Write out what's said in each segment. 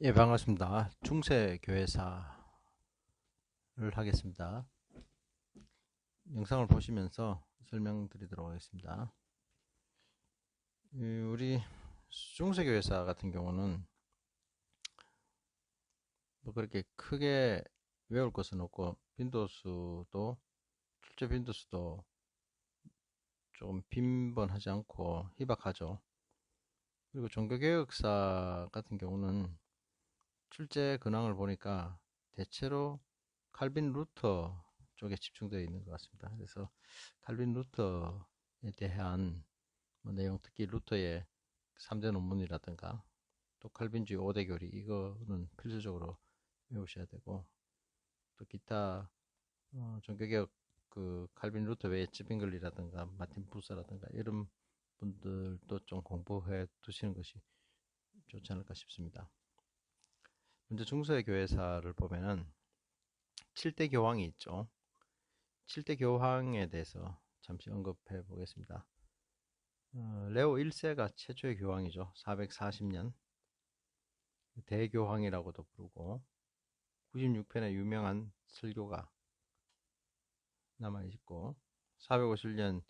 예, 반갑습니다. 중세 교회사를 하겠습니다. 영상을 보시면서 설명드리도록 하겠습니다. 우리 중세 교회사 같은 경우는 뭐 그렇게 크게 외울 것은 없고, 출제 빈도수도 조금 빈번하지 않고 희박하죠. 그리고 종교개혁사 같은 경우는 출제 근황을 보니까 대체로 칼빈 루터 쪽에 집중되어 있는 것 같습니다. 그래서 칼빈 루터에 대한 뭐 내용, 특히 루터의 3대 논문이라든가 또 칼빈주의 5대 교리, 이거는 필수적으로 외우셔야 되고, 또 기타 종교개혁 칼빈 루터 외에 츠빙글리라든가 마틴 부서라든가 이런 분들도 좀 공부해 두시는 것이 좋지 않을까 싶습니다. 먼저 중세 교회사를 보면은 7대 교황이 있죠. 7대 교황에 대해서 잠시 언급해 보겠습니다. 레오 1세가 최초의 교황이죠. 440년 대교황이라고도 부르고, 96편의 유명한 설교가 남아있고, 451년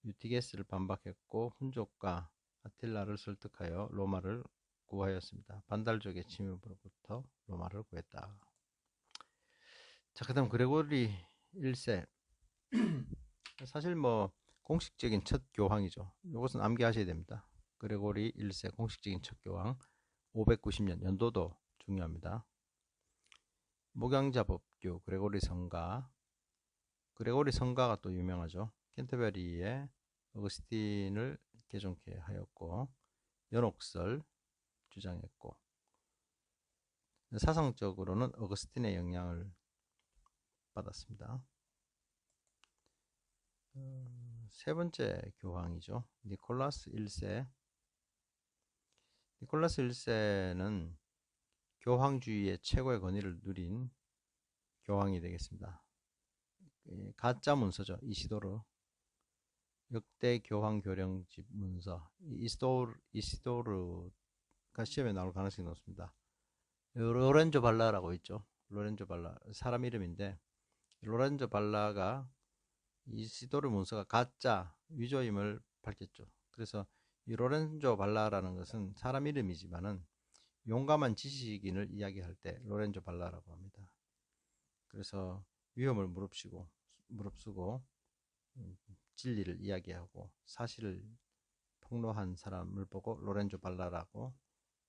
유티게스를 반박했고 훈족과 아틸라를 설득하여 로마를 구하였습니다. 반달족의 침입으로부터 로마를 구했다. 자, 그 다음 그레고리 1세. 사실 뭐 공식적인 첫 교황이죠. 이것은 암기하셔야 됩니다. 그레고리 1세 공식적인 첫 교황, 590년 연도도 중요합니다. 목양자법규 그레고리 성가가 또 유명하죠. 캔터베리에 어거스틴을 개종케 하였고, 연옥설 주장했고, 사상적으로는 어거스틴의 영향을 받았습니다. 세 번째 교황이죠. 니콜라스 1세. 니콜라스 1세는 교황주의의 최고의 권위를 누린 교황이 되겠습니다. 가짜 문서죠. 이시도르. 역대 교황 교령집 문서. 이시도르가 시험에 나올 가능성이 높습니다. 로렌조 발라라고 있죠. 로렌조 발라. 사람 이름인데, 로렌조 발라가 이시도르 문서가 가짜 위조임을 밝혔죠. 그래서 이 로렌조 발라라는 것은 사람 이름이지만은 용감한 지식인을 이야기할 때 로렌조 발라라고 합니다. 그래서 위험을 무릅쓰고 진리를 이야기하고 사실을 폭로한 사람을 보고 로렌조 발라라고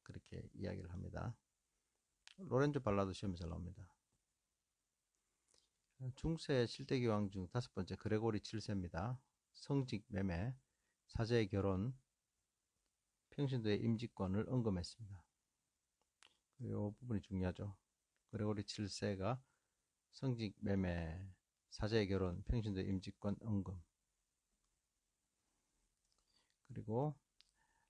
그렇게 이야기를 합니다. 로렌조 발라도 시험에 잘 나옵니다. 중세 7대 교황 중 다섯 번째 그레고리 7세입니다. 성직 매매, 사제의 결혼, 평신도의 임직권을 언급했습니다. 이 부분이 중요하죠. 그레고리 7세가 성직 매매, 사제의 결혼, 평신도의 임직권 언급, 그리고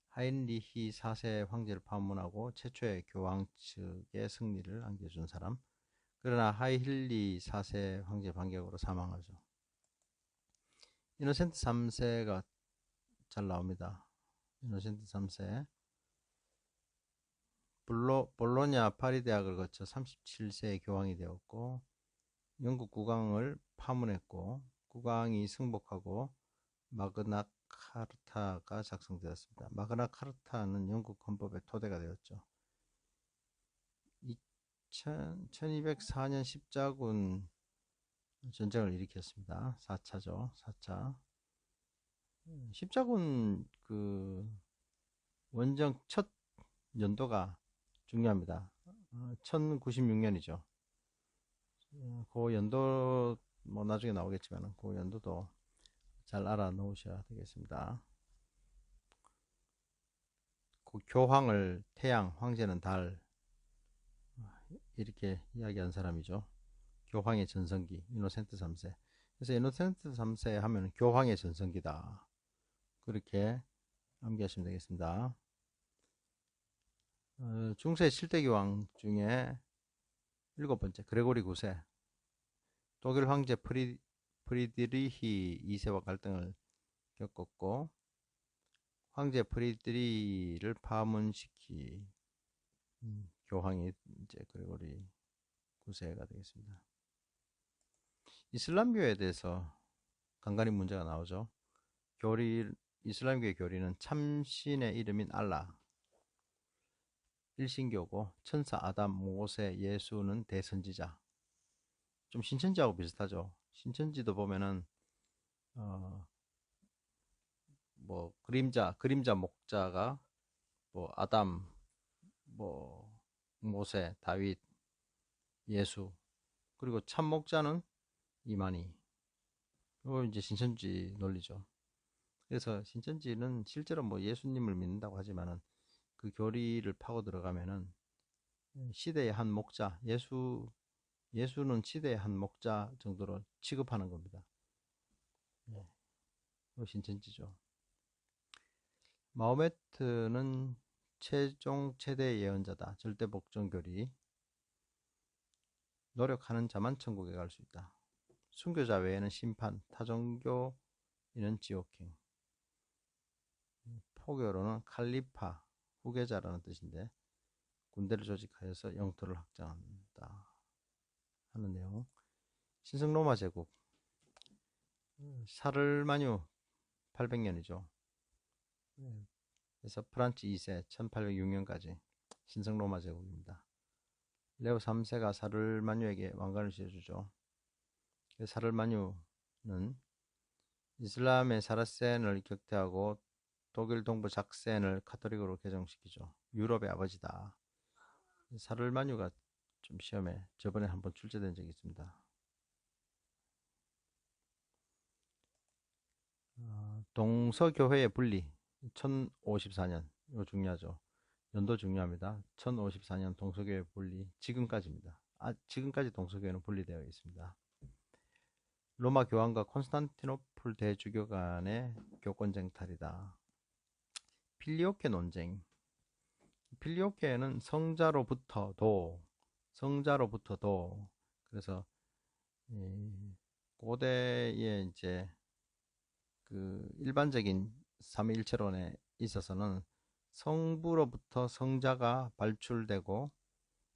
하인리히 4세 황제를 파문하고 최초의 교황 측의 승리를 안겨준 사람. 그러나 하일리 4세 황제 반격으로 사망하죠. 이노센트 3세가 잘 나옵니다. 이노센트 3세. 볼로냐 파리 대학을 거쳐 37세에 교황이 되었고, 영국 국왕을 파문했고, 국왕이 승복하고 마그나 카르타가 작성되었습니다. 마그나 카르타는 영국 헌법의 토대가 되었죠. 1204년 십자군 전쟁을 일으켰습니다. 4차죠. 4차. 십자군 원정 첫 연도가 중요합니다. 1096년이죠. 그 연도 뭐 나중에 나오겠지만 그 연도도 잘 알아 놓으셔야 되겠습니다. 그 교황을 태양, 황제는 달, 이렇게 이야기한 사람이죠. 교황의 전성기 이노센트 3세. 그래서 이노센트 3세 하면 교황의 전성기다, 그렇게 암기하시면 되겠습니다. 중세 7대 교황 중에 일곱 번째 그레고리 9세. 독일 황제 프리드리히 2세와 갈등을 겪었고, 황제 프리드리히를 파문시키 교황이 이제 그레고리 9세가 되겠습니다. 이슬람교에 대해서 간간히 문제가 나오죠. 이슬람교의 교리는 참신의 이름인 알라, 일신교고 천사 아담, 모세, 예수는 대선지자. 좀 신천지하고 비슷하죠. 신천지도 보면은 뭐 그림자 목자가 뭐 아담, 뭐 모세, 다윗, 예수, 그리고 참 목자는 이만희. 이거 이제 신천지 논리죠. 그래서 신천지는 실제로 뭐 예수님을 믿는다고 하지만은 그 교리를 파고 들어가면은 시대의 한 목자, 예수는 시대의 한 목자 정도로 취급하는 겁니다. 네. 신천지죠. 마호메트는 최종 최대 예언자다. 절대 복종 교리. 노력하는 자만 천국에 갈 수 있다. 순교자 외에는 심판, 타종교인은 지옥행. 포교로는 칼리파, 후계자라는 뜻인데 군대를 조직하여서 영토를 확장한다 하는 내용. 신성로마 제국, 사르마뉴 800년이죠. 그래서 프란츠 2세 1806년까지 신성로마 제국입니다. 레오 3세가 사르마뉴에게 왕관을 씌워주죠. 사르마뉴는 이슬람의 사라센을 격퇴하고 독일 동부 작센을 카톨릭으로 개정시키죠. 유럽의 아버지다. 사르마뉴가 좀 시험에 저번에 한번 출제된 적이 있습니다. 동서교회의 분리 1054년, 이거 중요하죠. 연도 중요합니다. 1054년 동서교회 분리, 지금까지입니다. 지금까지 동서교회는 분리되어 있습니다. 로마 교황과 콘스탄티노플 대주교 간의 교권 쟁탈이다. 필리오케 논쟁. 필리오케는 성자로부터도, 그래서 고대의 이제 그 일반적인 삼위일체론에 있어서는 성부로부터 성자가 발출되고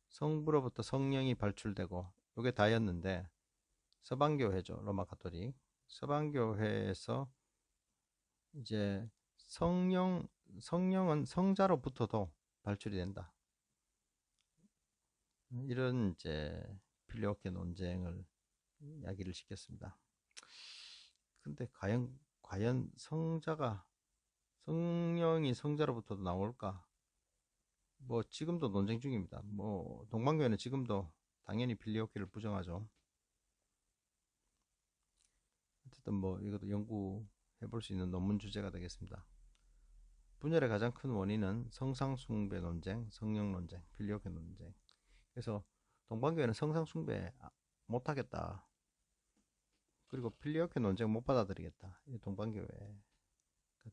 성부로부터 성령이 발출되고 이게 다였는데, 서방교회죠. 로마 가톨릭 서방교회에서 이제 성령은 성자로부터도 발출이 된다. 이런 이제 필리오케 논쟁을 이야기를 시켰습니다. 근데 과연 성령이 성자로부터도 나올까? 뭐 지금도 논쟁 중입니다. 뭐 동방교회는 지금도 당연히 필리오케를 부정하죠. 어쨌든 뭐 이것도 연구해 볼 수 있는 논문 주제가 되겠습니다. 분열의 가장 큰 원인은 성상숭배 논쟁, 성령 논쟁, 필리오케 논쟁. 그래서 동방교회는 성상숭배 못하겠다. 그리고 필리오케 논쟁 못 받아들이겠다. 이 동방교회가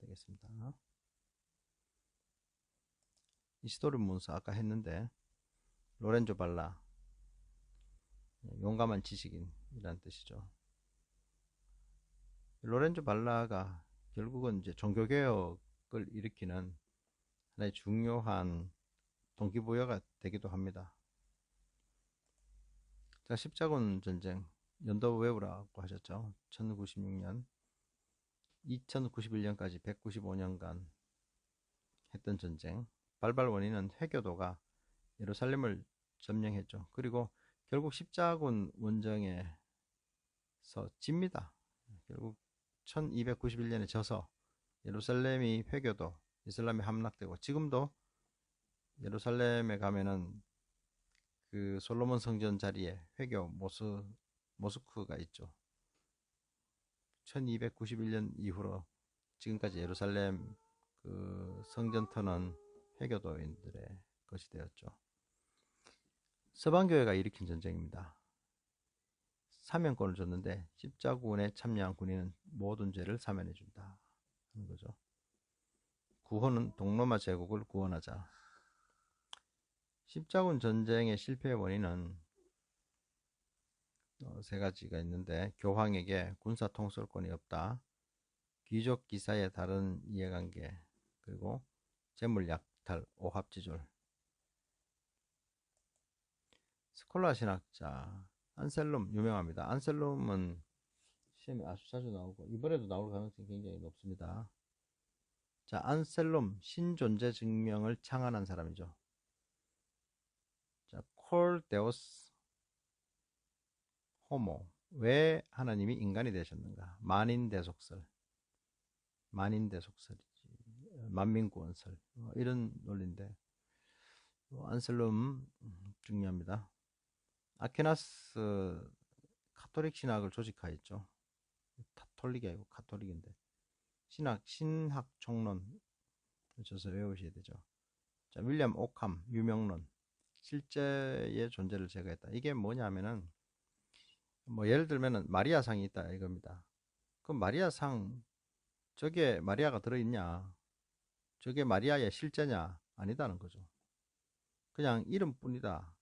되겠습니다. 이시도르 문서 아까 했는데, 로렌조 발라, 용감한 지식인이라는 뜻이죠. 로렌조 발라가 결국은 이제 종교개혁을 일으키는 하나의 중요한 동기부여가 되기도 합니다. 자, 십자군 전쟁, 연도 외우라고 하셨죠. 1096년, 2091년까지 195년간 했던 전쟁. 발발 원인은 회교도가 예루살렘을 점령했죠. 그리고 결국 십자군 원정에서 집니다. 결국 1291년에 져서 예루살렘이 회교도, 이슬람에 함락되고, 지금도 예루살렘에 가면은 그 솔로몬 성전 자리에 회교 모스크가 있죠. 1291년 이후로 지금까지 예루살렘 그 성전터는 회교도인들의 것이 되었죠. 서방교회가 일으킨 전쟁입니다. 사면권을 줬는데 십자군에 참여한 군인은 모든 죄를 사면해 준다 하는 거죠. 구호는 동로마 제국을 구원하자. 십자군 전쟁의 실패의 원인은 세 가지가 있는데, 교황에게 군사 통솔권이 없다, 귀족 기사의 다른 이해관계, 그리고 재물 약탈, 오합지졸. 스콜라 신학자 안셀롬 유명합니다. 안셀롬은 시험에 아주 자주 나오고 이번에도 나올 가능성이 굉장히 높습니다. 자, 안셀롬 신존재 증명을 창안한 사람이죠. 자, 콜 데오스 호모, 왜 하나님이 인간이 되셨는가? 만인대속설, 만인대속설이지, 만민구원설, 이런 논리인데 안셀롬 중요합니다. 아퀴나스 카톨릭 신학을 조직하였죠. 카톨릭이 아니고 카톨릭인데 신학 총론 저서 외우셔야 되죠. 자, 윌리엄 오캄 유명론, 실제의 존재를 제거했다. 이게 뭐냐면은 뭐 예를 들면은 마리아상이 있다 이겁니다. 그럼 마리아상, 저게 마리아가 들어있냐? 저게 마리아의 실제냐? 아니다는 거죠. 그냥 이름뿐이다.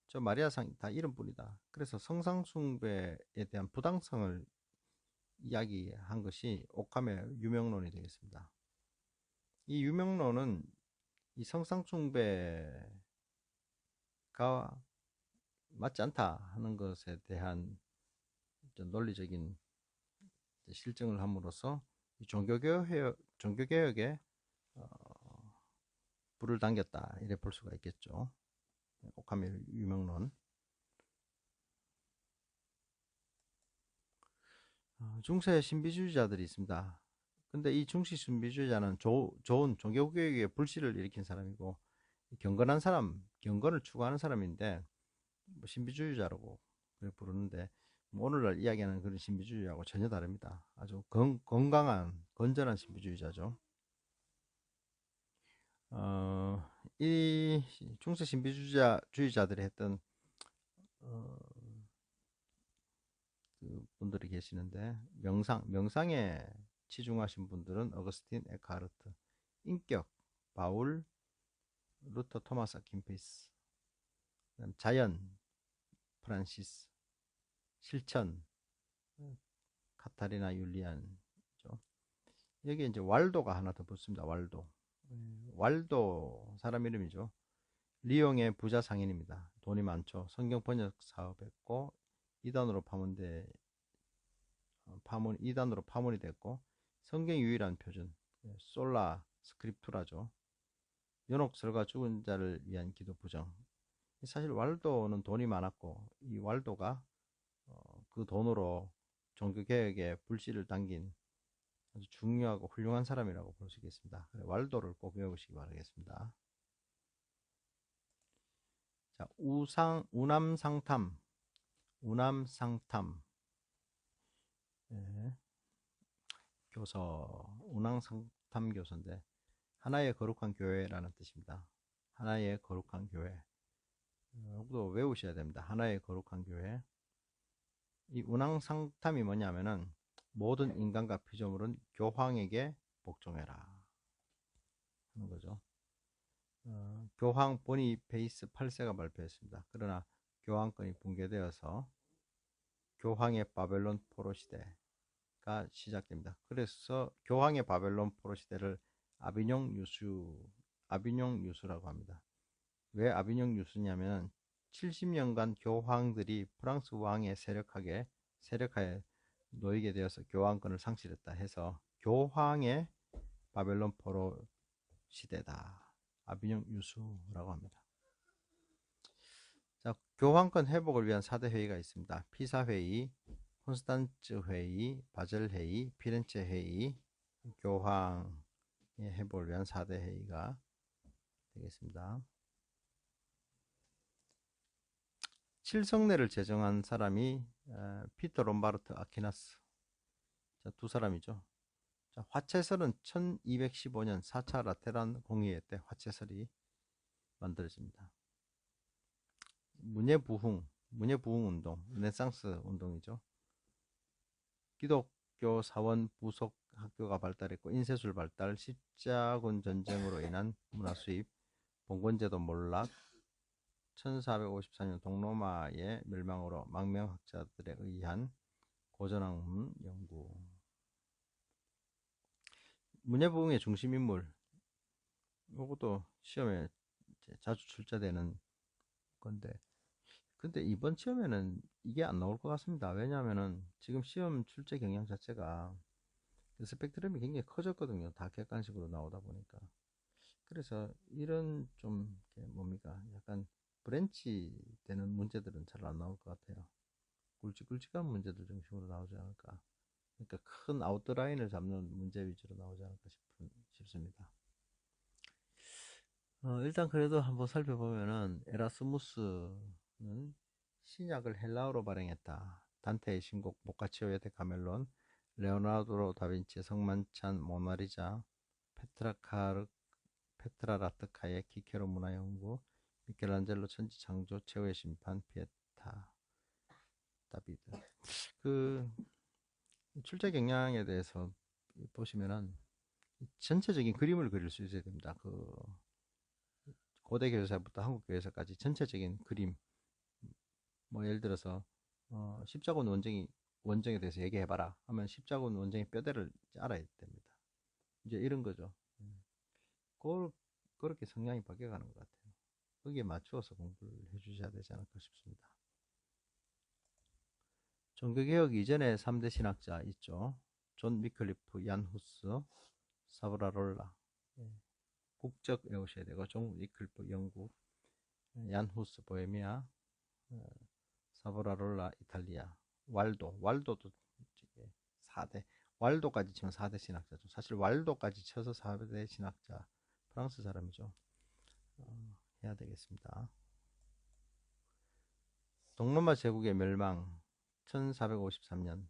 저 마리아상 다 이름뿐이다. 그래서 성상숭배에 대한 부당성을 이야기한 것이 오캄의 유명론이 되겠습니다. 이 유명론은 이 성상숭배가 맞지 않다 하는 것에 대한 논리적인 실증을 함으로써 종교개혁에 불을 당겼다 이래 볼 수가 있겠죠. 오카미 유명론. 중세 신비주의자들이 있습니다. 근데 이 중세 신비주의자는 좋은 종교개혁에 불씨를 일으킨 사람이고 경건한 사람, 경건을 추구하는 사람인데 뭐 신비주의자라고 부르는데 뭐 오늘날 이야기하는 그런 신비주의하고 전혀 다릅니다. 아주 건강한 건전한 신비주의자죠. 이 중세 신비주의자들이 했던 그 분들이 계시는데 명상에 치중하신 분들은 어거스틴 에크하르트, 인격 바울 루터 토마스 아킨피스, 자연 프란시스, 실천 카타리나 율리안죠. 여기 이제 왈도가 하나 더 붙습니다. 왈도 사람 이름이죠. 리옹의 부자 상인입니다. 돈이 많죠. 성경 번역 사업했고 이단으로 파문이 됐고 성경 유일한 표준 솔라 스크립투라죠. 연옥설과 죽은 자를 위한 기도 부정. 사실 왈도는 돈이 많았고 이 왈도가 그 돈으로 종교개혁에 불씨를 당긴 아주 중요하고 훌륭한 사람이라고 볼 수 있겠습니다. 왈도를 꼭 외우시기 바라겠습니다. 자, 우남상탐, 네. 교서, 운항상탐 교서인데 하나의 거룩한 교회라는 뜻입니다. 하나의 거룩한 교회. 이것도 외우셔야 됩니다. 하나의 거룩한 교회. 이 운항상탐이 뭐냐면은 모든 인간과 피조물은 교황에게 복종해라 하는 거죠. 교황 보니페이스 8세가 발표했습니다. 그러나 교황권이 붕괴되어서 교황의 바벨론 포로 시대가 시작됩니다. 그래서 교황의 바벨론 포로 시대를 아비뇽 유수라고 합니다. 왜 아비뇽 유수냐면 70년간 교황들이 프랑스 왕의 세력하에 놓이게 되어서 교황권을 상실했다 해서 교황의 바벨론 포로 시대다. 아비뇽 유수라고 합니다. 자, 교황권 회복을 위한 4대 회의가 있습니다. 피사 회의, 콘스탄츠 회의, 바젤 회의, 피렌체 회의, 교황의 회복을 위한 4대 회의가 되겠습니다. 칠성례를 제정한 사람이 피터 롬바르트 아퀴나스. 자, 두 사람이죠. 자, 화채설은 1215년 4차 라테란 공의회 때 화채설이 만들어집니다. 문예부흥 운동, 르네상스 운동이죠. 기독교 사원 부속 학교가 발달했고 인쇄술 발달, 십자군 전쟁으로 인한 문화 수입, 봉건제도 몰락, 1454년 동로마의 멸망으로 망명학자들에 의한 고전학문 연구. 문예부흥의 중심인물, 이것도 시험에 자주 출제되는 건데 근데 이번 시험에는 이게 안 나올 것 같습니다. 왜냐하면은 지금 시험 출제 경향 자체가 그 스펙트럼이 굉장히 커졌거든요. 다 객관식으로 나오다 보니까. 그래서 이런 좀 뭡니까? 약간 브랜치 되는 문제들은 잘 안 나올 것 같아요. 굵직굵직한 문제들 중심으로 나오지 않을까. 그러니까 큰 아웃라인을 잡는 문제 위주로 나오지 않을까 싶습니다. 일단 그래도 한번 살펴보면은 에라스무스는 신약을 헬라어로 발행했다. 단테의 신곡 보카치오의 데카멜론, 레오나르도 다빈치의 성만찬 모나리자, 페트라라트카의 키케로 문화연구, 미켈란젤로 천지창조, 최후의 심판, 피에타 다비드. 그 출제 경향에 대해서 보시면은 전체적인 그림을 그릴 수 있어야 됩니다. 그 고대 교회사부터 한국 교회사까지 전체적인 그림. 뭐 예를 들어서 십자군 원정에 대해서 얘기해봐라 하면 십자군 원정의 뼈대를 알아야 됩니다. 이제 이런 거죠. 그렇게 성향이 바뀌어가는 것 같아요. 거기에 맞추어서 공부를 해주셔야 되지 않을까 싶습니다. 종교개혁 이전에 3대 신학자 있죠. 존 위클리프, 얀 후스, 사브라롤라. 국적 외우셔야 되고, 존 위클리프 영국, 얀 후스 보헤미아, 사브라롤라 이탈리아, 왈도도 4대, 왈도까지 치면 4대 신학자죠. 사실 왈도까지 쳐서 4대 신학자, 프랑스 사람이죠. 해야 되겠습니다. 동로마 제국의 멸망 1453년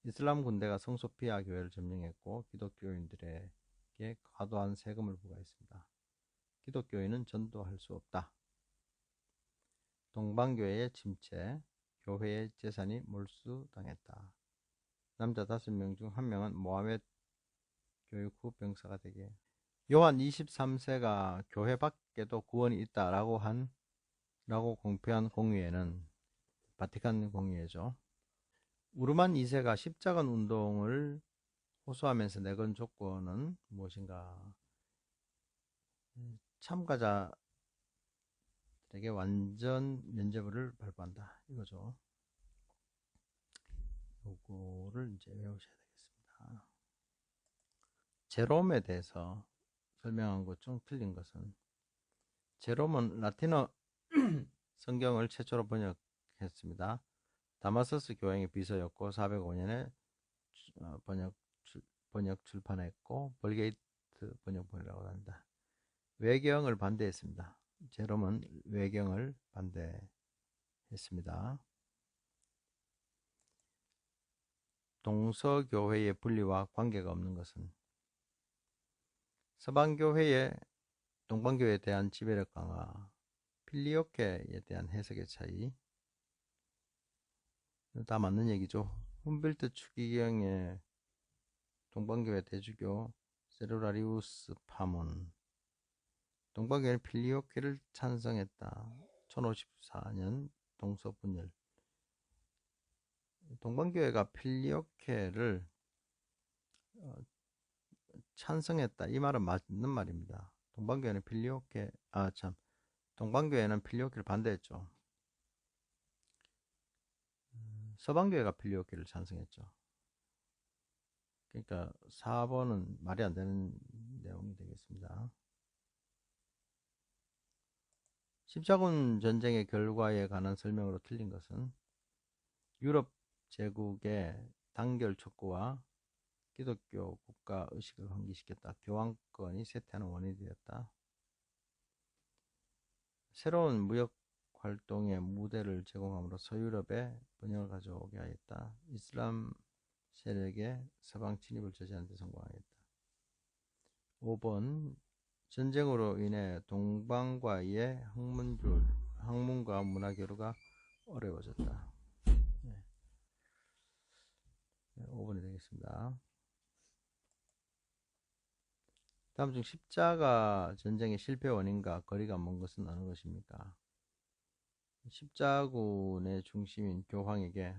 이슬람 군대가 성소피아 교회를 점령했고 기독교인들에게 과도한 세금을 부과했습니다. 기독교인은 전도할 수 없다. 동방교회의 침체, 교회의 재산이 몰수당했다. 남자 5명 중 1명은 모하메드 교육 후 병사가 되게. 요한 23세가 교회 밖에도 구원이 있다라고 공표한 공의회는 바티칸 공의회죠. 우르만 2세가 십자군 운동을 호소하면서 내건 조건은 무엇인가? 참가자들에게 완전 면죄부를 발부한다. 이거죠. 요거를 이제 외우셔야 되겠습니다. 제롬에 대해서 설명한 것 중 틀린 것은, 제롬은 라틴어 성경을 최초로 번역했습니다. 다마서스 교황의 비서였고 405년에 번역 출판했고 벌게이트 번역본이라고 합니다. 외경을 반대했습니다. 제롬은 외경을 반대했습니다. 동서교회의 분리와 관계가 없는 것은, 서방교회의 동방교회에 대한 지배력 강화, 필리오케에 대한 해석의 차이, 다 맞는 얘기죠. 훔빌트 추기경의 동방교회 대주교 세루라리우스 파몬, 동방교회는 필리오케를 찬성했다. 1054년 동서분열. 동방교회가 필리오케를 찬성했다. 이 말은 맞는 말입니다. 동방교회는 필리오케를 반대했죠. 서방교회가 필리오케를 찬성했죠. 그러니까 4번은 말이 안 되는 내용이 되겠습니다. 십자군 전쟁의 결과에 관한 설명으로 틀린 것은, 유럽 제국의 단결 촉구와 기독교 국가 의식을 환기시켰다. 교황권이 쇠퇴하는 원인이 되었다. 새로운 무역 활동의 무대를 제공함으로 서유럽에 번영을 가져오게 하였다. 이슬람 세력의 서방 침입을 저지하는 데 성공하였다. 5번 전쟁으로 인해 동방과의 학문과 문화 교류가 어려워졌다. 5번이 되겠습니다. 다음 중 십자가 전쟁의 실패 원인과 거리가 먼 것은 어느 것입니까? 십자군의 중심인 교황에게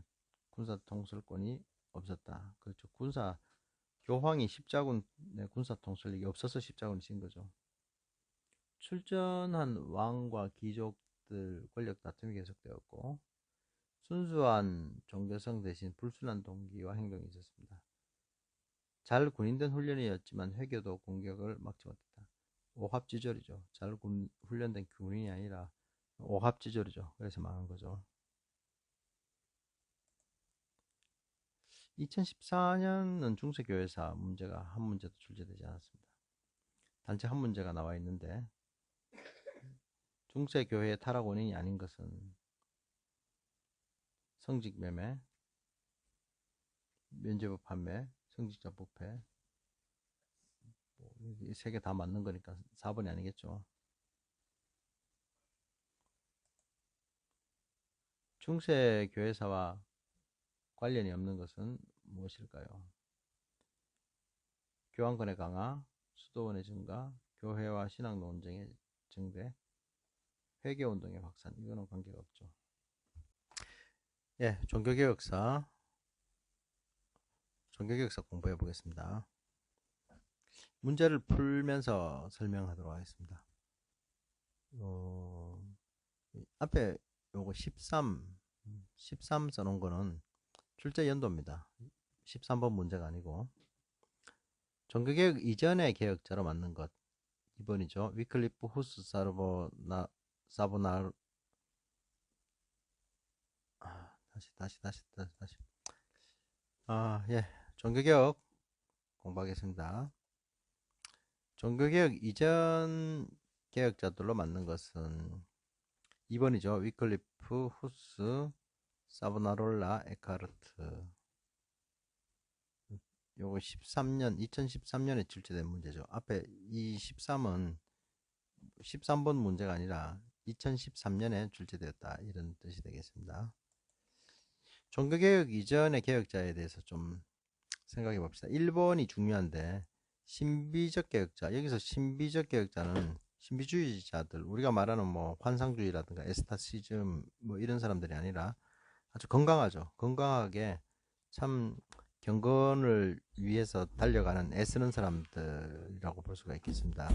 군사 통솔권이 없었다. 그렇죠. 교황이 십자군의 군사 통솔력이 없어서 십자군이 진 거죠. 출전한 왕과 귀족 세력들 권력 다툼이 계속되었고 순수한 종교성 대신 불순한 동기와 행동이 있었습니다. 잘 군인된 훈련이었지만 회교도 공격을 막지 못했다. 오합지졸이죠. 잘 훈련된 군인이 아니라 오합지졸이죠. 그래서 망한 거죠. 2014년은 중세교회사 문제가 한 문제도 출제되지 않았습니다. 단지 한 문제가 나와 있는데 중세교회의 타락 원인이 아닌 것은 성직 매매, 면죄부 판매, 성직자 부패, 이 세 개 다 맞는 거니까 4번이 아니겠죠. 중세교회사와 관련이 없는 것은 무엇일까요? 교황권의 강화, 수도원의 증가, 교회와 신앙 논쟁의 증대, 회계운동의 확산. 이거는 관계가 없죠. 예, 종교개혁사 공부해 보겠습니다. 문제를 풀면서 설명하도록 하겠습니다. 앞에 요거 13 써놓은 거는 출제 연도입니다. 13번 문제가 아니고 종교개혁 이전의 개혁자로 맞는 것 2번이죠. 위클리프 후스 사보나 다시 예, 종교개혁 공부하겠습니다. 종교개혁 이전 개혁자들로 맞는 것은 2번이죠. 위클리프 후스 사보나롤라 에카르트. 요거 2013년에 출제된 문제죠. 앞에 이 13번 문제가 아니라 2013년에 출제되었다 이런 뜻이 되겠습니다. 종교개혁 이전의 개혁자에 대해서 좀 생각해 봅시다. 1번이 중요한데 신비적 개혁자, 여기서 신비적 개혁자는 신비주의자들, 우리가 말하는 뭐 환상주의라든가 에스타시즘 뭐 이런 사람들이 아니라 아주 건강하죠. 건강하게 참 경건을 위해서 달려가는 애쓰는 사람들이라고 볼 수가 있겠습니다.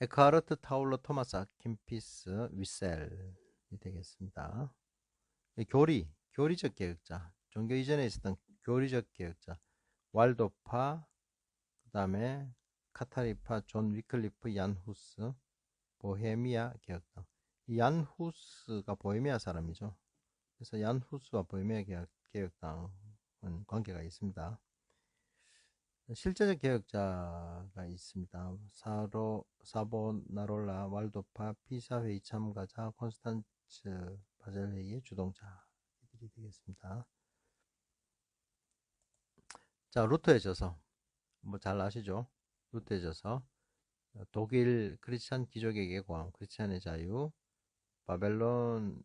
에크하르트 타울러 토마스 아킨피스 위셀이 되겠습니다. 교리적 개혁자, 종교 이전에 있었던 교리적 개혁자, 왈도파, 그 다음에 카타리파, 존 위클리프, 얀 후스, 보헤미아 개혁당. 이 얀 후스가 보헤미아 사람이죠. 그래서 얀 후스와 보헤미아 개혁당은 관계가 있습니다. 실제적 개혁자가 있습니다. 사보나롤라, 왈도파, 피사 회의 참가자, 콘스탄츠 바젤 회의의 주동자들이 되겠습니다. 자, 루터에 져서 뭐 잘 아시죠? 루터에 져서 독일 크리스찬 기족에게 고함, 크리스찬의 자유, 바벨론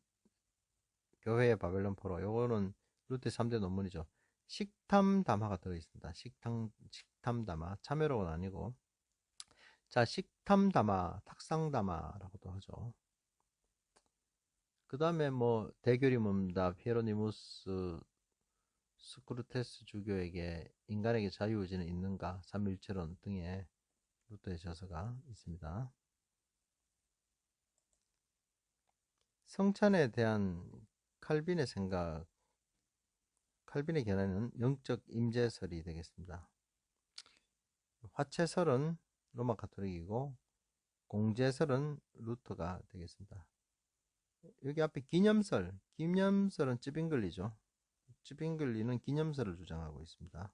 교회의 바벨론 포로. 요거는 루터 3대 논문이죠. 식탐 담화가 들어있습니다. 식탐 담화, 참여록은 아니고. 자, 식탐 담화, 탁상 담화라고도 하죠. 그 다음에 뭐 대교리 문답, 히에로니무스 스크루테스 주교에게 인간에게 자유의지는 있는가, 삼위일체론 등의 루터의 저서가 있습니다. 성찬에 대한 칼빈의 생각, 칼빈의 견해는 영적 임재설이 되겠습니다. 화채설은 로마 가톨릭이고 공제설은 루터가 되겠습니다. 여기 앞에 기념설은 쯔빙글리죠. 쯔빙글리는 기념설을 주장하고 있습니다.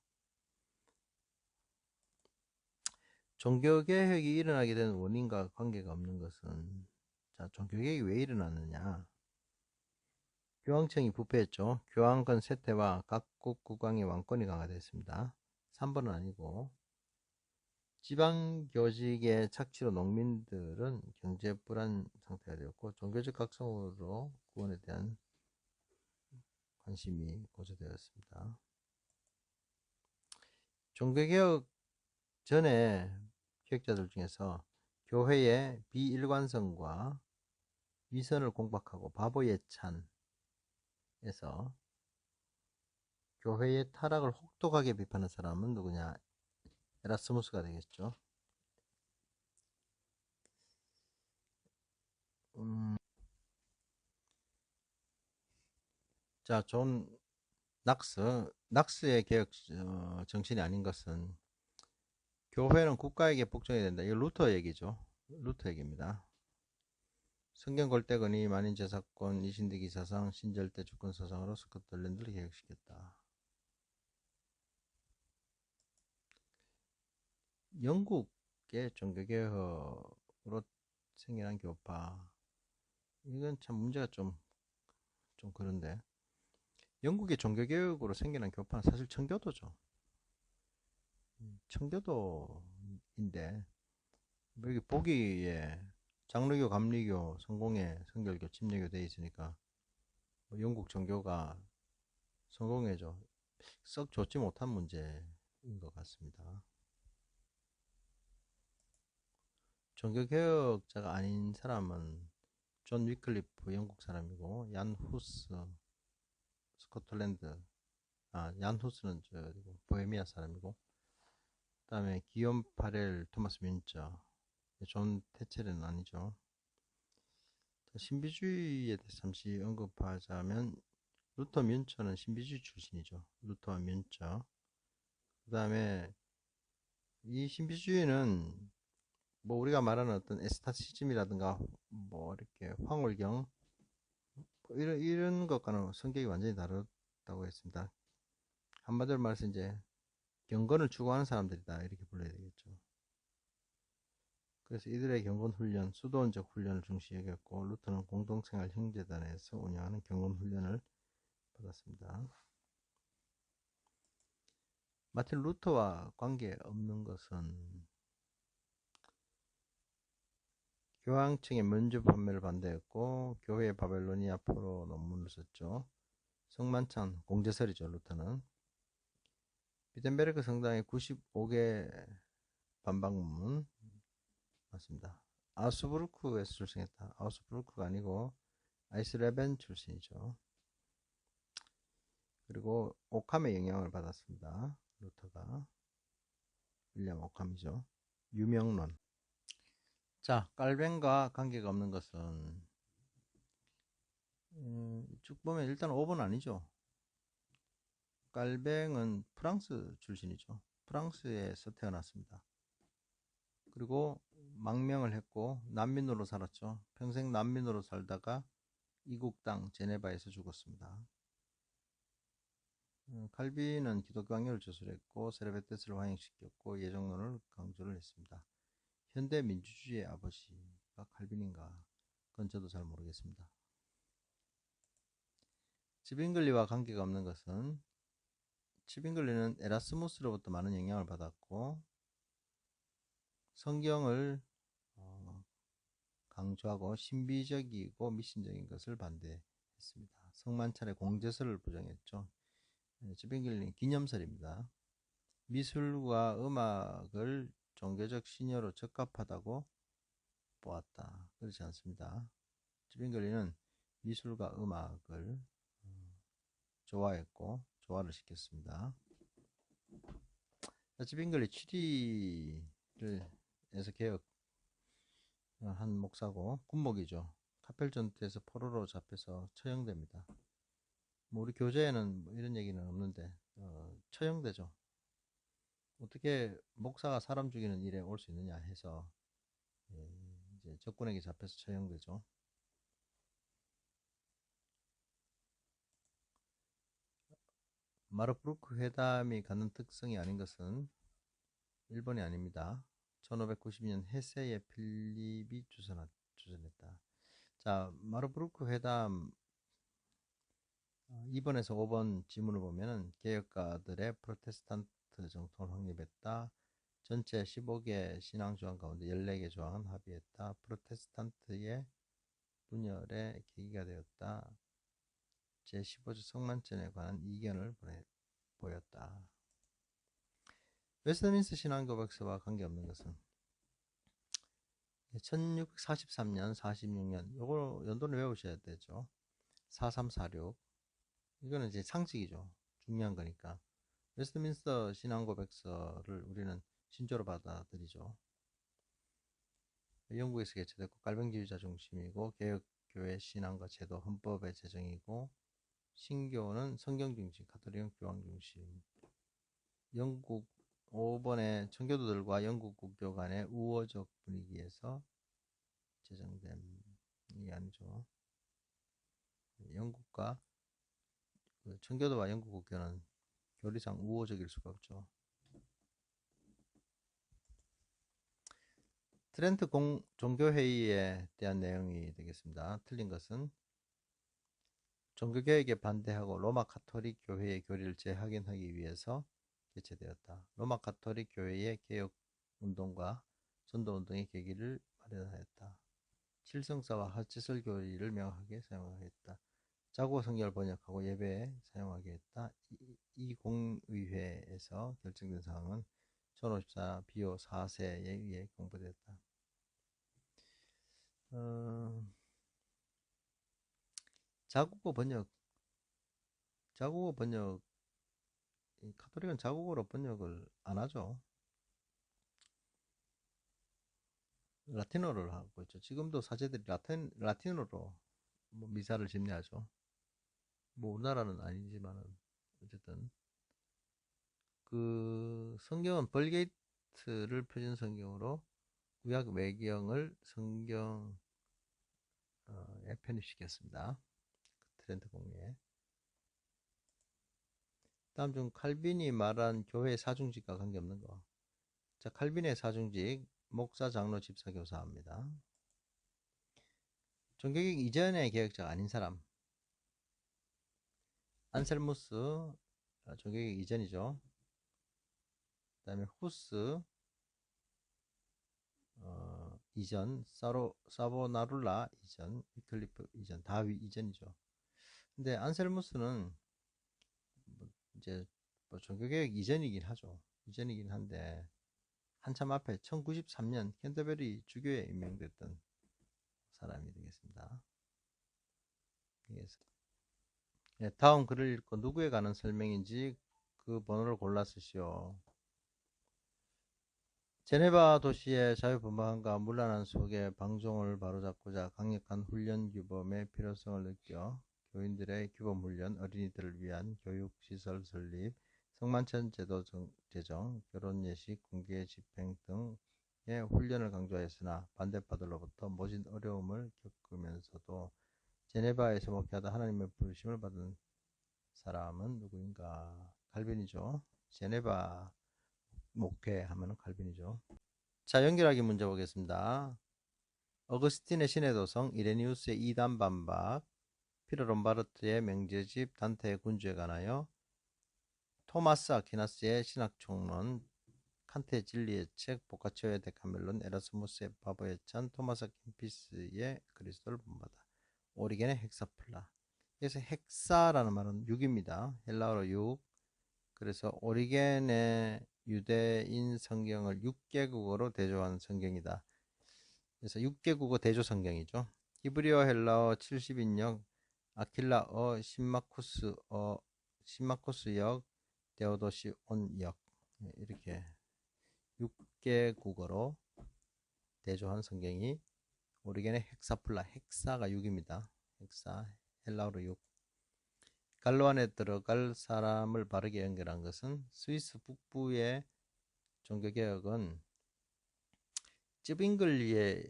종교개혁이 일어나게 된 원인과 관계가 없는 것은, 자, 종교개혁이 왜 일어났느냐? 교황청이 부패했죠. 교황권 쇠퇴와 각국 국왕의 왕권이 강화됐습니다. 3번은 아니고, 지방교직의 착취로 농민들은 경제 불안 상태가 되었고, 종교적 각성으로 구원에 대한 관심이 고조되었습니다. 종교개혁 전에 기획자들 중에서 교회의 비일관성과 위선을 공박하고 바보 예찬에서 교회의 타락을 혹독하게 비판한 사람은 누구냐? 에라스무스가 되겠죠. 자, 존 낙스의 개혁 정신이 아닌 것은 교회는 국가에게 복종해야 된다. 이거 루터 얘기죠. 루터 얘기입니다. 성경 골대건이 만인제사권, 이신대기 사상, 신절대 주권 사상으로 스코틀랜드를 개혁시켰다. 영국의 종교개혁으로 생겨난 교파. 이건 참 문제가 좀 그런데. 영국의 종교개혁으로 생겨난 교파는 사실 청교도죠. 청교도인데, 여기 보기에 장로교, 감리교, 성공회, 성결교, 침례교 돼 있으니까 영국 종교가 성공회죠. 썩 좋지 못한 문제인 것 같습니다. 종교개혁자가 아닌 사람은 존 위클리프 영국 사람이고, 얀 후스 스코틀랜드, 얀 후스는 보헤미아 사람이고, 그 다음에 기욤 파렐, 토마스 뮌처, 존 태첼은 아니죠. 신비주의에 대해서 잠시 언급하자면, 루터 뮌처는 신비주의 출신이죠. 루터와 뮌처. 그 다음에 이 신비주의는 뭐 우리가 말하는 어떤 에스타시즘이라든가 뭐 이렇게 황홀경 이런 것과는 성격이 완전히 다르다고 했습니다. 한마디로 말해서 이제 경건을 추구하는 사람들이다 이렇게 불러야 되겠죠. 그래서 이들의 경건 훈련, 수도원적 훈련을 중시 여겼고, 루터는 공동생활 형제단에서 운영하는 경건 훈련을 받았습니다. 마틴 루터와 관계없는 것은 교황청의 면죄부 판매를 반대했고, 교회의 바벨로니아 포로 논문을 썼죠. 성만찬 공제설이죠. 루터는 비텐베르크 성당의 95개 반박문 맞습니다. 아우스부르크에서 출생했다. 아우스부르크가 아니고 아이스레벤 출신이죠. 그리고 오캄의 영향을 받았습니다. 루터가 윌리엄 오캄이죠. 유명론. 자, 깔뱅과 관계가 없는 것은 쭉 보면 일단 5번 아니죠. 깔뱅은 프랑스 출신이죠. 프랑스에서 태어났습니다. 그리고 망명을 했고 난민으로 살았죠. 평생 난민으로 살다가 이국 땅 제네바에서 죽었습니다. 칼빈은 기독교 강요를 저술했고 세르베테스를 환영시켰고 예정론을 강조를 했습니다. 현대 민주주의의 아버지가 칼빈인가? 그건 저도 잘 모르겠습니다. 지빙글리와 관계가 없는 것은 지빙글리는 에라스무스로부터 많은 영향을 받았고 성경을 강조하고 신비적이고 미신적인 것을 반대했습니다. 성만찬의 공제설을 부정했죠. 지빙글리는 기념설입니다. 미술과 음악을 종교적 신여로 적합하다고 보았다. 그렇지 않습니다. 지빙글리는 미술과 음악을 좋아했고 조화를 시켰습니다. 지빙글리 취리를 해서 개혁한 목사고 군목이죠. 카펠 전투에서 포로로 잡혀서 처형됩니다. 뭐 우리 교재에는 뭐 이런 얘기는 없는데 처형되죠. 어떻게 목사가 사람 죽이는 일에 올 수 있느냐 해서 이제 적군에게 잡혀서 처형되죠. 마르브루크 회담이 갖는 특성이 아닌 것은 1번이 아닙니다. 1590년 헤세의 필립이 주선했다. 자, 마르브루크 회담 2번에서 5번 지문을 보면은 개혁가들의 프로테스탄트 정통을 확립했다. 전체 15개 신앙 조항 가운데 14개 조항은 합의했다. 프로테스탄트의 분열의 계기가 되었다. 제15조 성만찬에 관한 이견을 보였다. 웨스트민스터 신앙고백서와 관계없는 것은 1643년, 46년 요거 연도를 외우셔야 되죠. 4346 이거는 이제 상식이죠. 중요한 거니까. 웨스트민스터 신앙고백서를 우리는 신조로 받아들이죠. 영국에서 개최됐고 깔병지휘자 중심이고 개혁교회 신앙과 제도 헌법의 제정이고 신교는 성경 중심 가톨릭은 교황 중심. 영국 5번에 청교도들과 영국 국교 간의 우호적 분위기에서 제정된 이 아니죠. 영국과 청교도와 영국 국교는 교리상 우호적일 수가 없죠. 트렌트 종교회의에 대한 내용이 되겠습니다. 틀린 것은 종교개혁에 반대하고 로마 가톨릭 교회의 교리를 재확인하기 위해서 개최되었다. 로마 가톨릭 교회의 개혁운동과 전도운동의 계기를 마련하였다. 칠성사와 하치설 교리를 명확하게 사용하겠다. 자국어 성경을 번역하고 예배에 사용하게 했다. 이 공의회에서 결정된 사항은 1054 비오 4세에 의해 공부됐다. 자국어 번역, 카톨릭은 자국어로 번역을 안 하죠. 라틴어를 하고 있죠. 지금도 사제들이 라틴어로 뭐 미사를 집례하죠. 뭐 우리나라는 아니지만은 어쨌든 그 성경은 벌게이트를 표준 성경으로 구약 외경을 성경에 편입시켰습니다. 트렌트 공예. 다음 중 칼빈이 말한 교회 사중직과 관계없는 거. 자, 칼빈의 사중직 목사, 장로, 집사, 교사입니다. 종교개혁 이전의 개혁자가 아닌 사람. 안셀무스 종교개혁 이전이죠. 그 다음에 후스 이전, 사보나룰라 이전, 위클리프 이전, 다위 이전이죠. 근데 안셀무스는 이제 뭐 종교개혁 이전이긴 하죠. 이전이긴 한데 한참 앞에 1093년 캔터베리 주교에 임명됐던 사람이 되겠습니다. 네, 다음 글을 읽고 누구에 관한 설명인지 그 번호를 골라 쓰시오. 제네바 도시의 자유분방함과 문란한 속에 방종을 바로잡고자 강력한 훈련 규범의 필요성을 느껴 교인들의 규범 훈련, 어린이들을 위한 교육시설 설립, 성만찬 제도 제정, 결혼 예식, 공개 집행 등의 훈련을 강조하였으나 반대파들로부터 모진 어려움을 겪으면서도 제네바에서 목회하다 하나님의 부르심을 받은 사람은 누구인가? 칼빈이죠. 제네바 목회하면 칼빈이죠. 자, 연결하기 문제 보겠습니다. 어거스틴의 신의 도성, 이레니우스의 이단 반박, 피러 롬바르트의 명제집, 단테의 군주에 관하여, 토마스 아퀴나스의 신학총론, 칸트의 진리의 책, 보카치오의 데카멜론, 에라스무스의 바보의 찬, 토마스 아퀴피스의 그리스도를 본받아. 오리겐의 헥사플라. 그래서 헥사라는 말은 6입니다. 헬라어로 6. 그래서 오리겐의 유대인 성경을 6개국어로 대조한 성경이다. 그래서 6개국어 대조 성경이죠. 히브리어, 헬라어, 70인역, 아킬라어, 신마코스역, 데오도시온역 이렇게 6개국어로 대조한 성경이 오리겐의 헥사플라, 헥사가 6입니다. 헥사, 헬라어로 6. 갈로 안에 들어갈 사람을 바르게 연결한 것은 스위스 북부의 종교개혁은 쯔빙글리에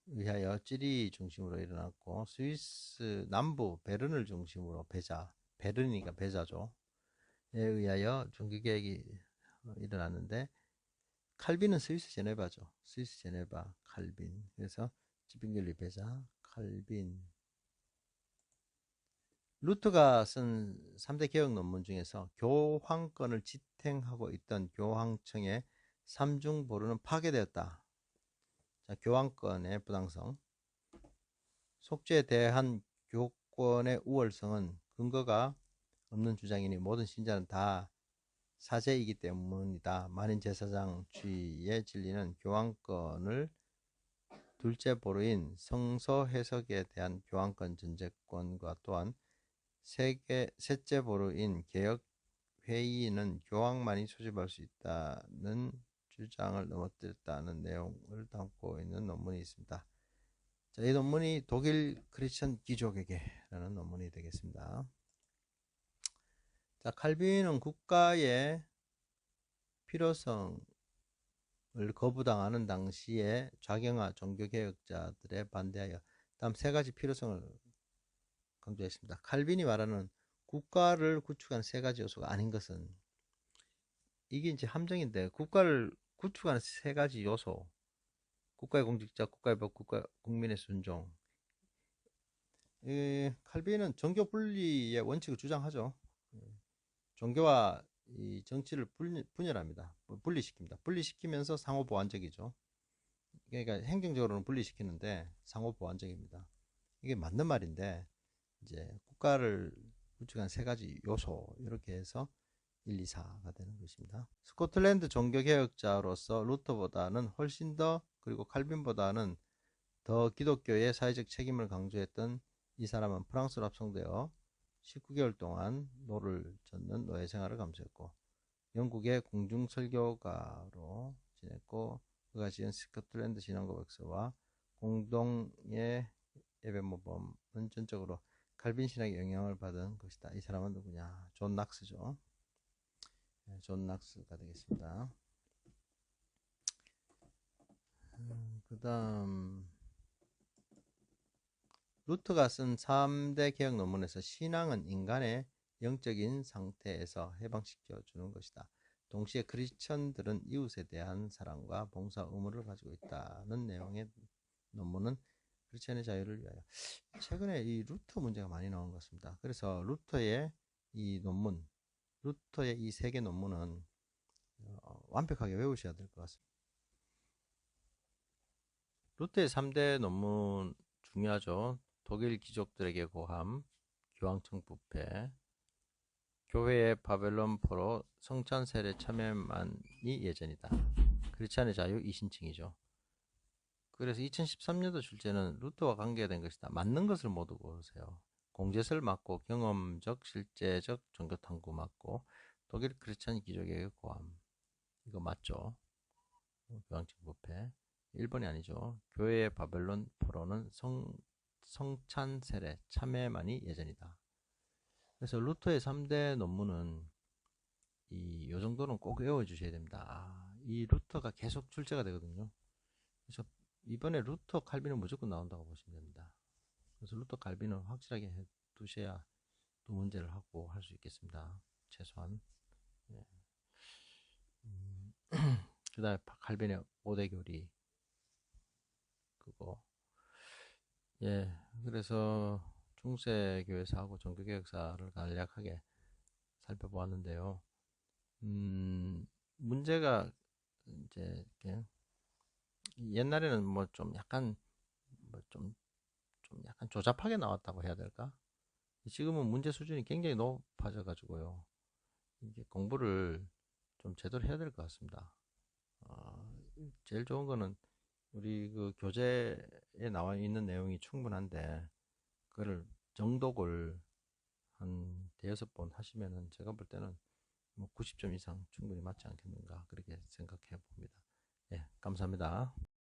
의하여 찌리 중심으로 일어났고 스위스 남부 베른을 중심으로 베른이니까 배자죠. 에 의하여 종교개혁이 일어났는데 칼빈은 스위스 제네바죠. 스위스 제네바 칼빈. 그래서 쯔빙글리 배자 칼빈. 루트가 쓴 3대 개혁 논문 중에서 교황권을 지탱하고 있던 교황청의 삼중보루는 파괴되었다. 자, 교황권의 부당성. 속죄에 대한 교권의 우월성은 근거가 없는 주장이니 모든 신자는 다 사제이기 때문이다. 만인 제사장주의의 진리는 교황권을 둘째 보루인 성서 해석에 대한 교황권 전제권과 또한 셋째 보루인 개혁 회의는 교황만이 소집할 수 있다는 주장을 넘어뜨렸다는 내용을 담고 있는 논문이 있습니다. 자, 이 논문이 독일 크리스천 귀족에게라는 논문이 되겠습니다. 자, 칼빈은 국가의 필요성을 거부당하는 당시에 좌경화 종교개혁자들에 반대하여 다음 세 가지 필요성을 강조했습니다. 칼빈이 말하는 국가를 구축한 세 가지 요소가 아닌 것은, 이게 이제 함정인데, 국가를 구축하는 세 가지 요소, 국가의 공직자, 국가의 법, 국민의 순종. 칼빈은 종교 분리의 원칙을 주장하죠. 종교와 이 정치를 분열합니다. 분리시킵니다. 분리시키면서 상호 보완적이죠. 그러니까 행정적으로는 분리시키는데 상호 보완적입니다. 이게 맞는 말인데, 이제 국가를 구축한 세 가지 요소, 이렇게 해서 1, 2, 4가 되는 것입니다. 스코틀랜드 종교개혁자로서 루터보다는 훨씬 더, 그리고 칼빈보다는 더 기독교의 사회적 책임을 강조했던 이 사람은 프랑스로 합성되어 19개월 동안 노를 젓는 노예 생활을 감수했고, 영국의 공중 설교가로 지냈고, 그가 지은 스코틀랜드 신앙고백서와 공동의 예배모범은 전적으로 칼빈 신학의 영향을 받은 것이다. 이 사람은 누구냐? 존 낙스죠. 존 낙스가 되겠습니다. 그 다음, 루터가 쓴 3대 개혁 논문에서 신앙은 인간의 영적인 상태에서 해방시켜 주는 것이다. 동시에 크리스천들은 이웃에 대한 사랑과 봉사 의무를 가지고 있다는 내용의 논문은 크리스천의 자유를 위하여. 최근에 이 루터 문제가 많이 나온 것 같습니다. 그래서 루터의 이 논문, 루터의 이 세 개 논문은 완벽하게 외우셔야 될 것 같습니다. 루터의 3대 논문 중요하죠. 독일 귀족들에게 고함, 교황청 부패, 교회의 바벨론 포로, 성찬 세례 참여만이 예전이다. 크리스찬의 자유, 이신칭이죠. 그래서 2013년도 출제는 루터와 관계된 것이다. 맞는 것을 모두 고르세요. 공제설 맞고, 경험적, 실제적 종교 탐구 맞고, 독일 크리스찬 귀족에게 고함. 이거 맞죠? 교황청 부패. 1번이 아니죠. 교회의 바벨론 포로는 성찬 세례 참여만이 예전이다. 그래서 루터의 3대 논문은 요 정도는 꼭 외워주셔야 됩니다. 이 루터가 계속 출제가 되거든요. 그래서 이번에 루터 칼빈은 무조건 나온다고 보시면 됩니다. 그래서 루터 칼빈은 확실하게 해 두셔야 또 문제를 하고 할 수 있겠습니다. 최소한. 예. 그 다음에 칼빈의 5대 교리, 그거. 예. 그래서 중세교회사하고 종교개혁사를 간략하게 살펴보았는데요. 문제가 이제 이렇게 옛날에는 뭐 좀 약간 좀 약간 조잡하게 나왔다고 해야 될까? 지금은 문제 수준이 굉장히 높아져 가지고요. 이게 공부를 좀 제대로 해야 될 것 같습니다. 제일 좋은 거는 우리 그 교재에 나와 있는 내용이 충분한데, 그거를 정독을 한 대여섯 번 하시면은 제가 볼 때는 뭐 90점 이상 충분히 맞지 않겠는가, 그렇게 생각해 봅니다. 예, 감사합니다.